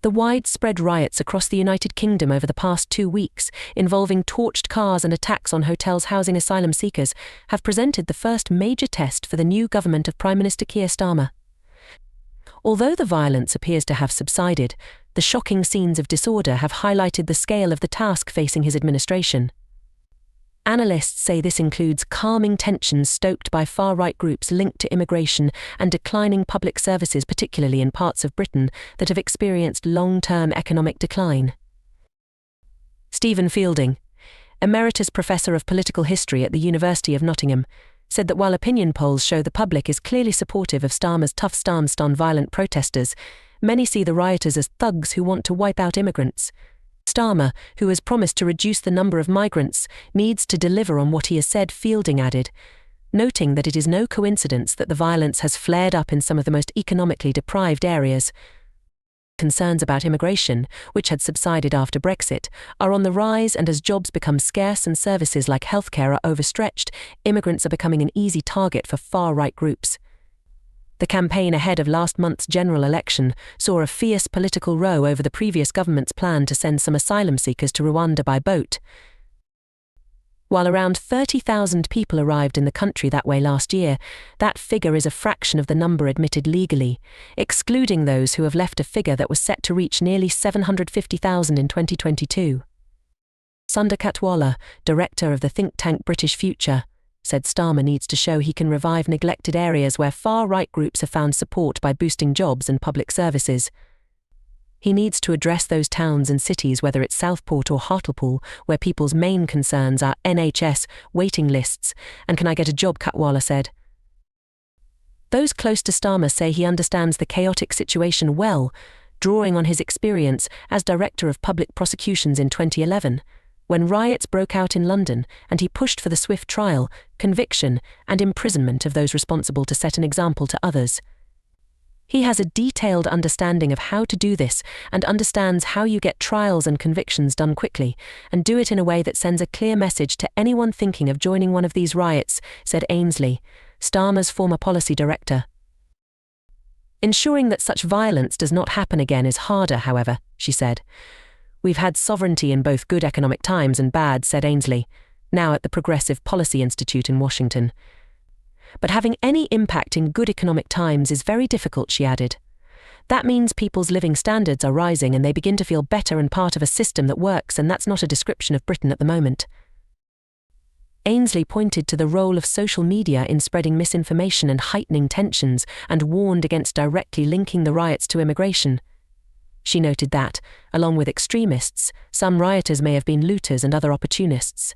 The widespread riots across the United Kingdom over the past 2 weeks, involving torched cars and attacks on hotels housing asylum seekers, have presented the first major test for the new government of Prime Minister Keir Starmer. Although the violence appears to have subsided, the shocking scenes of disorder have highlighted the scale of the task facing his administration. Analysts say this includes calming tensions stoked by far-right groups linked to immigration and declining public services, particularly in parts of Britain that have experienced long-term economic decline. Stephen Fielding, Emeritus Professor of Political History at the University of Nottingham, said that while opinion polls show the public is clearly supportive of Starmer's tough stance on violent protesters, many see the rioters as thugs who want to wipe out immigrants. Starmer, who has promised to reduce the number of migrants, needs to deliver on what he has said, Fielding added, noting that it is no coincidence that the violence has flared up in some of the most economically deprived areas. Concerns about immigration, which had subsided after Brexit, are on the rise, and as jobs become scarce and services like healthcare are overstretched, immigrants are becoming an easy target for far-right groups. The campaign ahead of last month's general election saw a fierce political row over the previous government's plan to send some asylum seekers to Rwanda by boat. While around 30,000 people arrived in the country that way last year, that figure is a fraction of the number admitted legally, excluding those who have left, a figure that was set to reach nearly 750,000 in 2022. Sundar Katwala, director of the think tank British Future, said Starmer needs to show he can revive neglected areas where far-right groups have found support by boosting jobs and public services. He needs to address those towns and cities, whether it's Southport or Hartlepool, where people's main concerns are NHS, waiting lists, and can I get a job, Katwala said. Those close to Starmer say he understands the chaotic situation well, drawing on his experience as Director of Public Prosecutions in 2011, when riots broke out in London and he pushed for the swift trial, conviction, and imprisonment of those responsible to set an example to others. He has a detailed understanding of how to do this and understands how you get trials and convictions done quickly and do it in a way that sends a clear message to anyone thinking of joining one of these riots, said Ainsley, Starmer's former policy director. Ensuring that such violence does not happen again is harder, however, she said. We've had sovereignty in both good economic times and bad, said Ainsley, now at the Progressive Policy Institute in Washington. But having any impact in good economic times is very difficult, she added. That means people's living standards are rising and they begin to feel better and part of a system that works, and that's not a description of Britain at the moment. Ainsley pointed to the role of social media in spreading misinformation and heightening tensions, and warned against directly linking the riots to immigration. She noted that, along with extremists, some rioters may have been looters and other opportunists.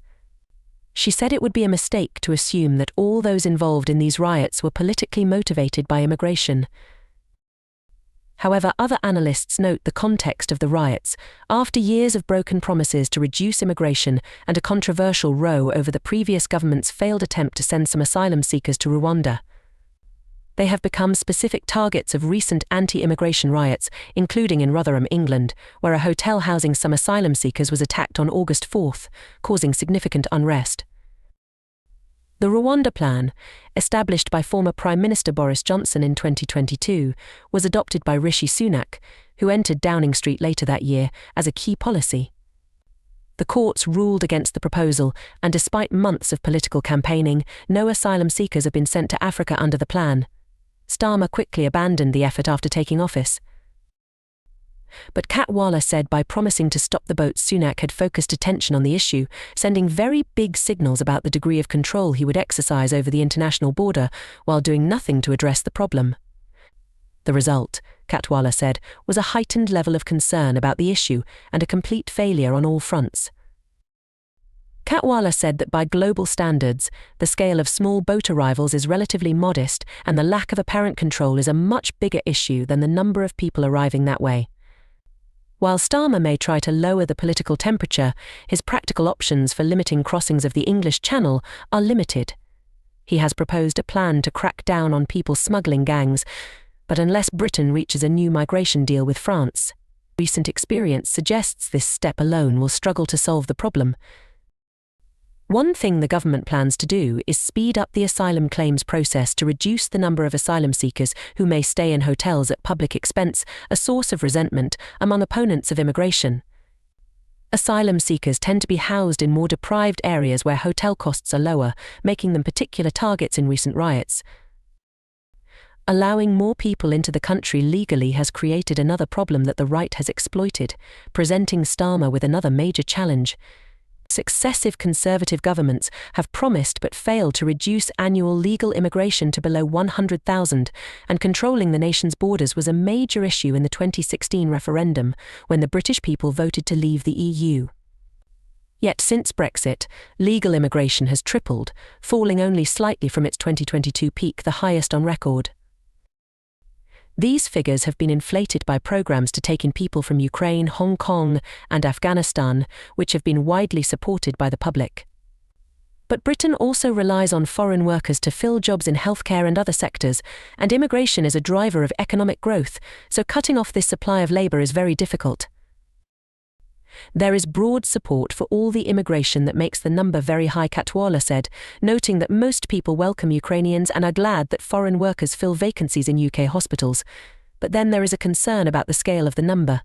She said it would be a mistake to assume that all those involved in these riots were politically motivated by immigration. However, other analysts note the context of the riots, after years of broken promises to reduce immigration and a controversial row over the previous government's failed attempt to send some asylum seekers to Rwanda. They have become specific targets of recent anti-immigration riots, including in Rotherham, England, where a hotel housing some asylum seekers was attacked on August 4th, causing significant unrest. The Rwanda Plan, established by former Prime Minister Boris Johnson in 2022, was adopted by Rishi Sunak, who entered Downing Street later that year, as a key policy. The courts ruled against the proposal, and despite months of political campaigning, no asylum seekers have been sent to Africa under the plan. Starmer quickly abandoned the effort after taking office. But Katwala said by promising to stop the boats, Sunak had focused attention on the issue, sending very big signals about the degree of control he would exercise over the international border, while doing nothing to address the problem. The result, Katwala said, was a heightened level of concern about the issue and a complete failure on all fronts. Katwala said that by global standards, the scale of small boat arrivals is relatively modest, and the lack of apparent control is a much bigger issue than the number of people arriving that way. While Starmer may try to lower the political temperature, his practical options for limiting crossings of the English Channel are limited. He has proposed a plan to crack down on people smuggling gangs, but unless Britain reaches a new migration deal with France, recent experience suggests this step alone will struggle to solve the problem. One thing the government plans to do is speed up the asylum claims process to reduce the number of asylum seekers who may stay in hotels at public expense, a source of resentment among opponents of immigration. Asylum seekers tend to be housed in more deprived areas where hotel costs are lower, making them particular targets in recent riots. Allowing more people into the country legally has created another problem that the right has exploited, presenting Starmer with another major challenge. Successive Conservative governments have promised but failed to reduce annual legal immigration to below 100,000, and controlling the nation's borders was a major issue in the 2016 referendum, when the British people voted to leave the EU. Yet since Brexit, legal immigration has tripled, falling only slightly from its 2022 peak, the highest on record. These figures have been inflated by programs to take in people from Ukraine, Hong Kong, and Afghanistan, which have been widely supported by the public. But Britain also relies on foreign workers to fill jobs in healthcare and other sectors, and immigration is a driver of economic growth, so cutting off this supply of labour is very difficult. There is broad support for all the immigration that makes the number very high, Katwala said, noting that most people welcome Ukrainians and are glad that foreign workers fill vacancies in UK hospitals. But then there is a concern about the scale of the number.